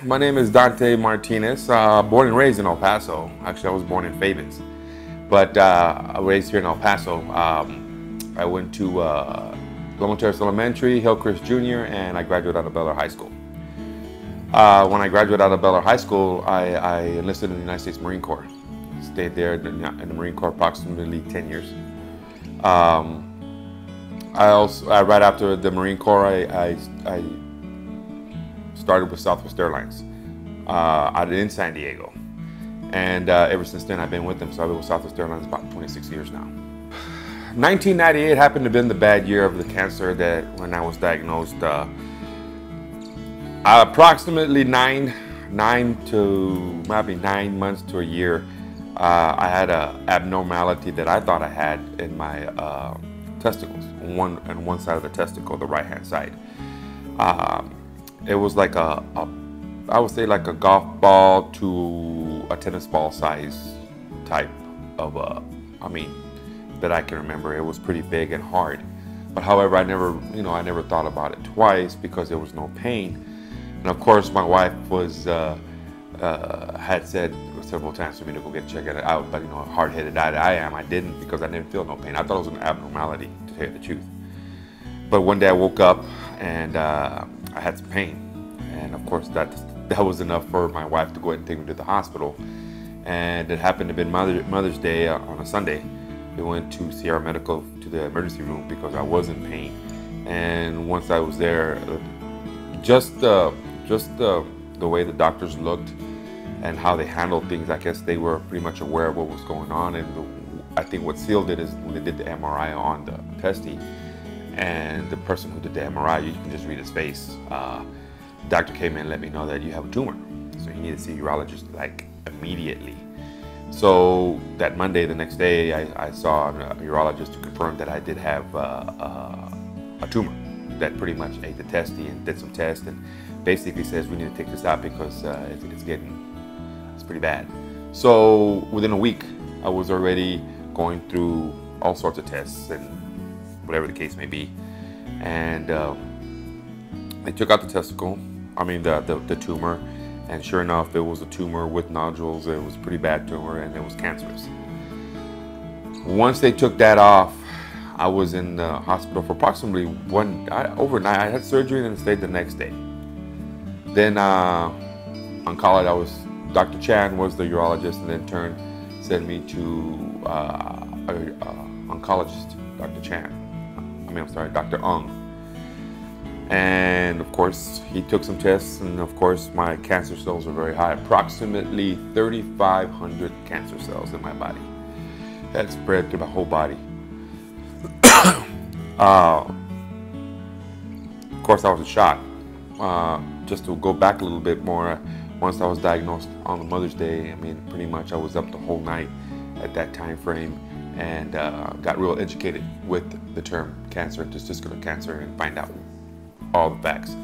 My name is Dante Martinez, born and raised in El Paso. Actually, I was born in Favens, but raised here in El Paso. I went to Loma Terrace Elementary, Hillcrest Junior, and I graduated out of Bel Air High School. When I graduated out of Bel Air High School, I enlisted in the United States Marine Corps. Stayed there in the Marine Corps approximately 10 years. Right after the Marine Corps, I started with Southwest Airlines out in San Diego. And ever since then, I've been with them. So I've been with Southwest Airlines about 26 years now. 1998 happened to have been the bad year of the cancer that when I was diagnosed. Approximately nine months to a year, I had an abnormality that I thought I had in my testicles, on one side of the testicle, the right-hand side. It was like I would say like a golf ball to a tennis ball size type of that I can remember. It was pretty big and hard. But however, I never thought about it twice because there was no pain. And of course, my wife had said several times for me to go check it out, but hard-headed I didn't, because I didn't feel no pain. I thought it was an abnormality, to tell you the truth. But one day I woke up and I had some pain, and of course that was enough for my wife to go ahead and take me to the hospital. And it happened to be Mother's Day on a Sunday. We went to Sierra Medical to the emergency room because I was in pain. And once I was there, just the way the doctors looked and how they handled things, I guess they were pretty much aware of what was going on. And I think what sealed it is when they did the MRI on the testy, and the person who did the MRI, you can just read his face. The doctor came in and let me know that you have a tumor, so you need to see a urologist like immediately. So that Monday, the next day, I saw a urologist to confirm that I did have a tumor that pretty much ate the testy and did some tests and basically says we need to take this out because it's pretty bad. So within a week, I was already going through all sorts of tests and whatever the case may be. And they took out the testicle, the tumor, and sure enough, it was a tumor with nodules. It was a pretty bad tumor and it was cancerous. Once they took that off, I was in the hospital for approximately overnight. I had surgery and then stayed the next day. Then Dr. Chan was the urologist, and in turn sent me to oncologist, Dr. Ung. And of course, he took some tests, and of course, my cancer cells were very high, approximately 3,500 cancer cells in my body. That spread through my whole body. Of course, I was in shock. Just to go back a little bit more, once I was diagnosed on the Mother's Day, pretty much I was up the whole night at that time frame, and got real educated with the term cancer, testicular cancer, and find out all the facts.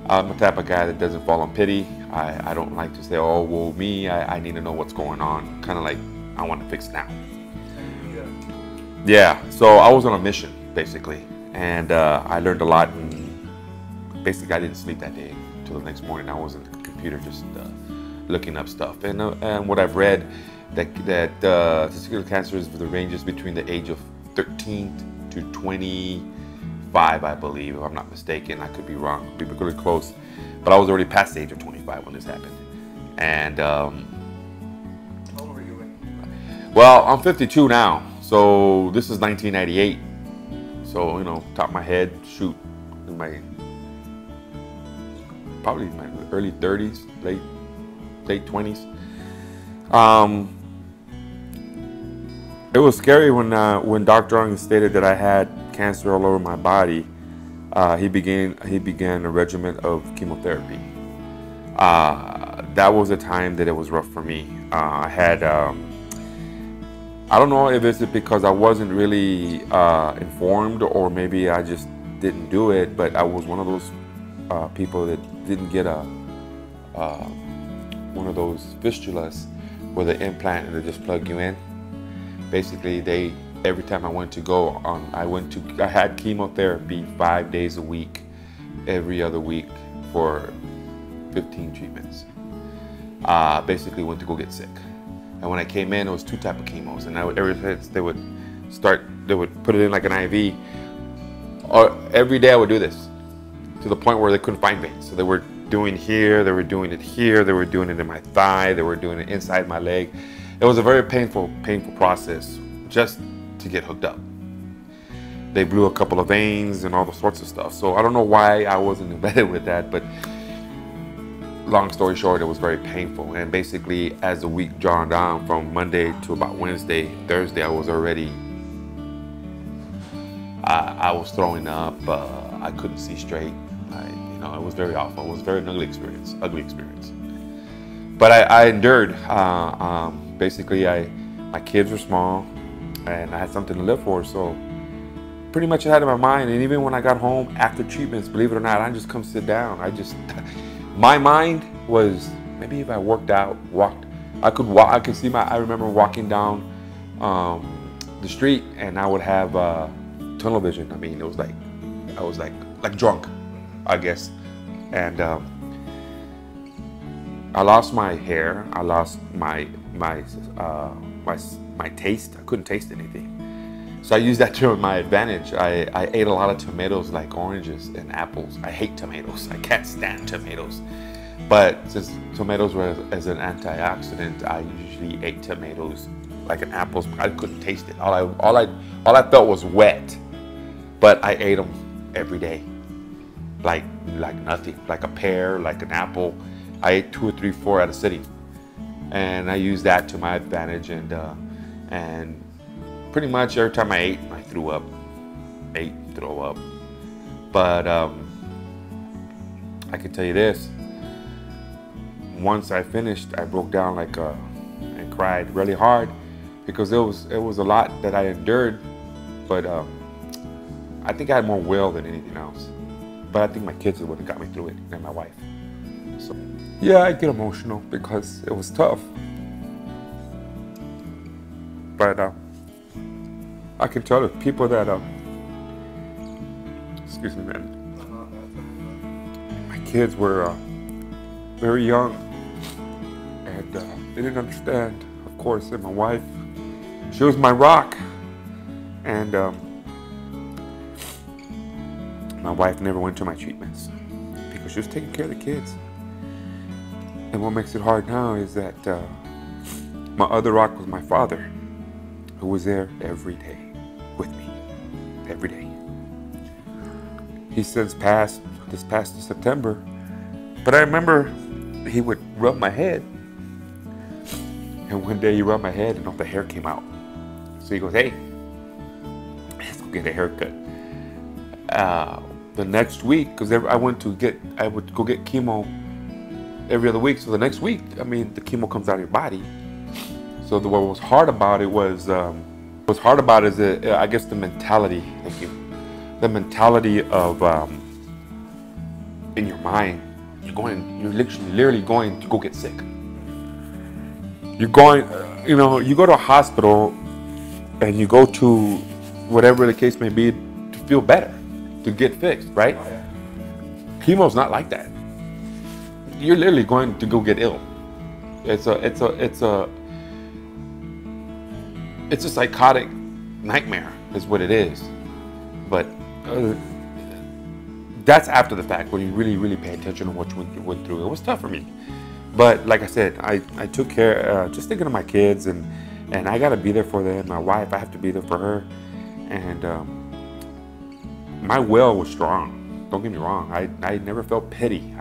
I'm the type of guy that doesn't fall on pity. I don't like to say, oh, woe me. I need to know what's going on. Kind of like, I want to fix it now. Yeah, so I was on a mission, basically. And I learned a lot. And basically, I didn't sleep that day until the next morning. I was at the computer just looking up stuff. And what I've read, that testicular cancer ranges between the age of 13 to 25, I believe, if I'm not mistaken. I could be wrong, could be really close. But I was already past the age of 25 when this happened. And how old were you? Well, I'm 52 now, so this is 1998. So, top of my head, shoot, probably my early 30s, late 20s. It was scary when Dr. Ung stated that I had cancer all over my body. He began a regimen of chemotherapy. That was a time that it was rough for me. I had, I don't know if it's because I wasn't really informed, or maybe I just didn't do it, but I was one of those people that didn't get one of those fistulas where the implant and they just plug you in. Basically, every time I went to go on, I had chemotherapy 5 days a week, every other week for 15 treatments. Basically went to go get sick. And when I came in, it was 2 types of chemos. And ever since they would put it in like an IV. Or every day I would do this to the point where they couldn't find veins. So they were doing here, they were doing it here, they were doing it in my thigh, they were doing it inside my leg. It was a very painful process just to get hooked up. They blew a couple of veins and all the sorts of stuff. So I don't know why I wasn't embedded with that, but long story short, it was very painful. And basically, as the week drawn down from Monday to about Wednesday, Thursday, I was already, I was throwing up. I couldn't see straight. It was very awful. It was a very ugly experience. But I endured. Basically, my kids were small, and I had something to live for. So pretty much I had in my mind. And even when I got home after treatments, believe it or not, I just come sit down. My mind was, maybe if I walked, I could walk. I could see I remember walking down the street, and I would have tunnel vision. I mean, it was like I was like drunk, I guess. And I lost my hair. I lost my taste. I couldn't taste anything. So I used that to my advantage. I ate a lot of tomatoes, like oranges and apples. I hate tomatoes. I can't stand tomatoes. But since tomatoes were as an antioxidant, I usually ate tomatoes like an apples. I couldn't taste it. All I felt was wet. But I ate them every day, like nothing, like a pear, like an apple. I ate 2 or 3, 4 at a sitting, and I used that to my advantage. And pretty much every time I ate, I threw up. Throw up. But I can tell you this: once I finished, I broke down and cried really hard because it was a lot that I endured. But I think I had more will than anything else. But I think my kids are what got me through it, and my wife. So yeah, I get emotional because it was tough. But I can tell the people that excuse me, man. My kids were very young, and they didn't understand, of course. And my wife, she was my rock, and my wife never went to my treatments because she was taking care of the kids. And what makes it hard now is that my other rock was my father, who was there every day with me, every day. He's since passed this past September, but I remember he would rub my head, and one day he rubbed my head and all the hair came out. So he goes, "Hey, let's go get a haircut." The next week, because I would go get chemo every other week. So the next week, I mean, the chemo comes out of your body. So what was hard about it was, I guess the mentality. Thank you. The mentality of in your mind, you're literally going to go get sick. You're going, you go to a hospital and you go to whatever the case may be to feel better, to get fixed, right? Chemo's not like that. You're literally going to go get ill. It's a psychotic nightmare is what it is. But that's after the fact, when you really pay attention to what you went through. It was tough for me. But like I said, I took care, just thinking of my kids, and I got to be there for them. My wife, I have to be there for her. And my will was strong. Don't get me wrong. I never felt pity.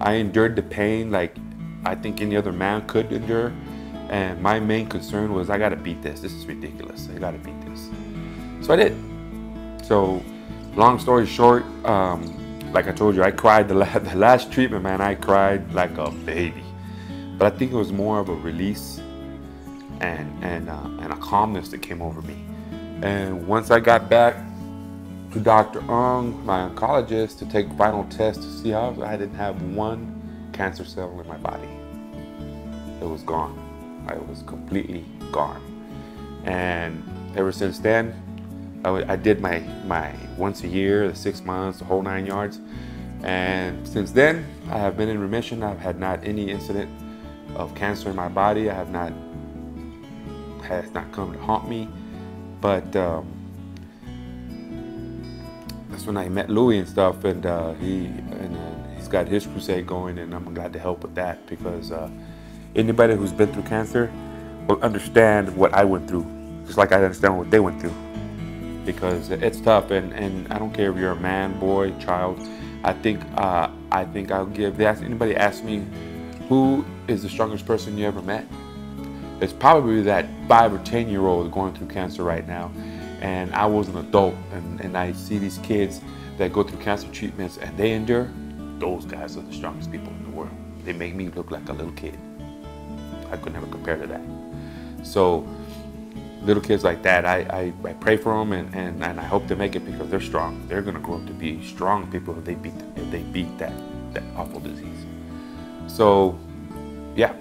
I endured the pain like I think any other man could endure. And my main concern was, I got to beat this. This is ridiculous. I got to beat this. So I did. So long story short, like I told you, I cried the last treatment, man. I cried like a baby. But I think it was more of a release and a calmness that came over me. And once I got back to Dr. Ung, my oncologist, to take final tests to see how I didn't have one cancer cell in my body. It was gone. I was completely gone. And ever since then, I did my once a year, the 6 months, the whole 9 yards. And since then, I have been in remission. I've had not any incident of cancer in my body. I have not, has not come to haunt me. But that's when I met Louis and stuff, and he's got his crusade going, and I'm glad to help with that, because anybody who's been through cancer will understand what I went through, just like I understand what they went through, because it's tough. And I don't care if you're a man, boy, child. I think I'll give. If anybody asks me who is the strongest person you ever met, it's probably that 5 or 10-year-old going through cancer right now. And I was an adult, and I see these kids that go through cancer treatments and they endure. Those guys are the strongest people in the world. They make me look like a little kid. I could never compare to that. So little kids like that, I pray for them, and I hope they make it, because they're strong. They're gonna grow up to be strong people if they beat that awful disease. So yeah,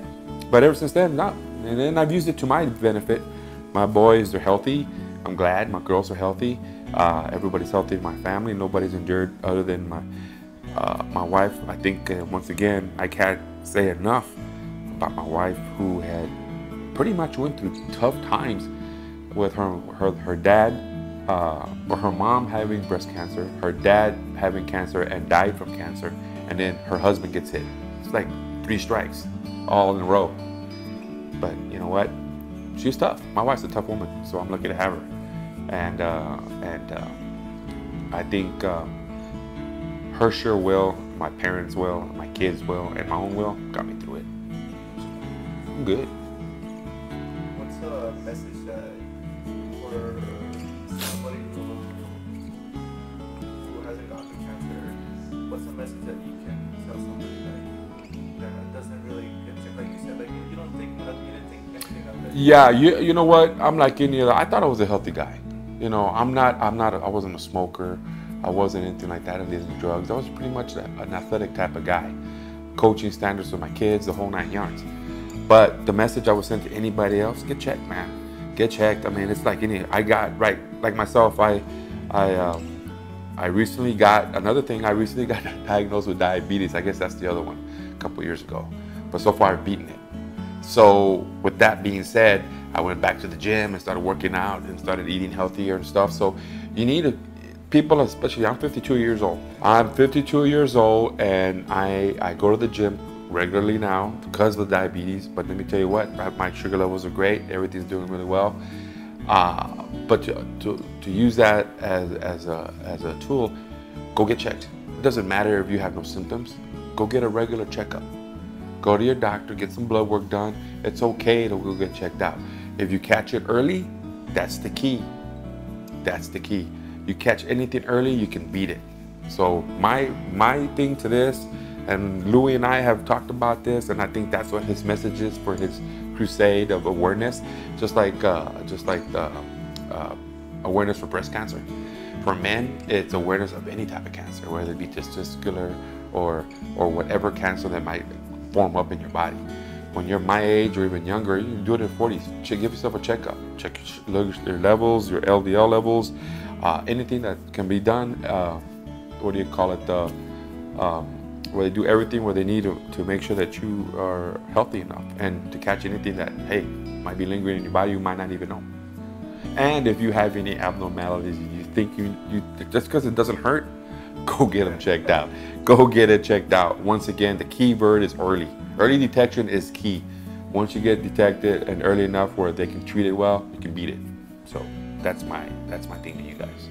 but ever since then, no. And then I've used it to my benefit. My boys are healthy. I'm glad. My girls are healthy. Everybody's healthy in my family. Nobody's injured other than my wife. I think once again, I can't say enough about my wife, who had pretty much went through tough times with her dad, or her mom having breast cancer, her dad having cancer and died from cancer, and then her husband gets hit. It's like 3 strikes all in a row. But you know what? She's tough. My wife's a tough woman, so I'm lucky to have her. And I think her sure will, my parents' will, my kids' will, and my own will got me through it. I'm good. What's a message that for somebody who hasn't gone through cancer? What's a message that you can tell somebody that doesn't really get sick? Like you said, like you didn't think anything of it. Yeah, you know what? I'm like any other. I thought I was a healthy guy. You know, I wasn't a smoker. I wasn't anything like that. I didn't do drugs. I was pretty much an athletic type of guy. Coaching standards with my kids, the whole 9 yards. But the message I would send to anybody else: get checked, man. Get checked. I mean, it's like like myself. I recently got another thing. I recently got diagnosed with diabetes. I guess that's the other one, a couple years ago. But so far, I've beaten it. So with that being said, I went back to the gym and started working out and started eating healthier and stuff. So you need people, especially, I'm 52 years old. I'm 52 years old, and I go to the gym regularly now because of the diabetes. But let me tell you what, my sugar levels are great. Everything's doing really well. But to use that as a tool, go get checked. It doesn't matter if you have no symptoms. Go get a regular checkup. Go to your doctor, get some blood work done. It's okay to go get checked out. If you catch it early, that's the key. That's the key. You catch anything early, you can beat it. So my thing to this, and Louis and I have talked about this, and I think that's what his message is for his crusade of awareness, just like the awareness for breast cancer. For men, it's awareness of any type of cancer, whether it be testicular or whatever cancer that might form up in your body. When you're my age or even younger, you can do it in 40s. Give yourself a checkup. Check your levels, your LDL levels, anything that can be done. What do you call it? Where they do everything where they need to make sure that you are healthy enough, and to catch anything that, hey, might be lingering in your body, you might not even know. And if you have any abnormalities, you think you just because it doesn't hurt, go get them checked out. Go get it checked out. Once again, the key word is early. Early detection is key. Once you get detected and early enough where they can treat it well, you can beat it. So that's my thing to you guys.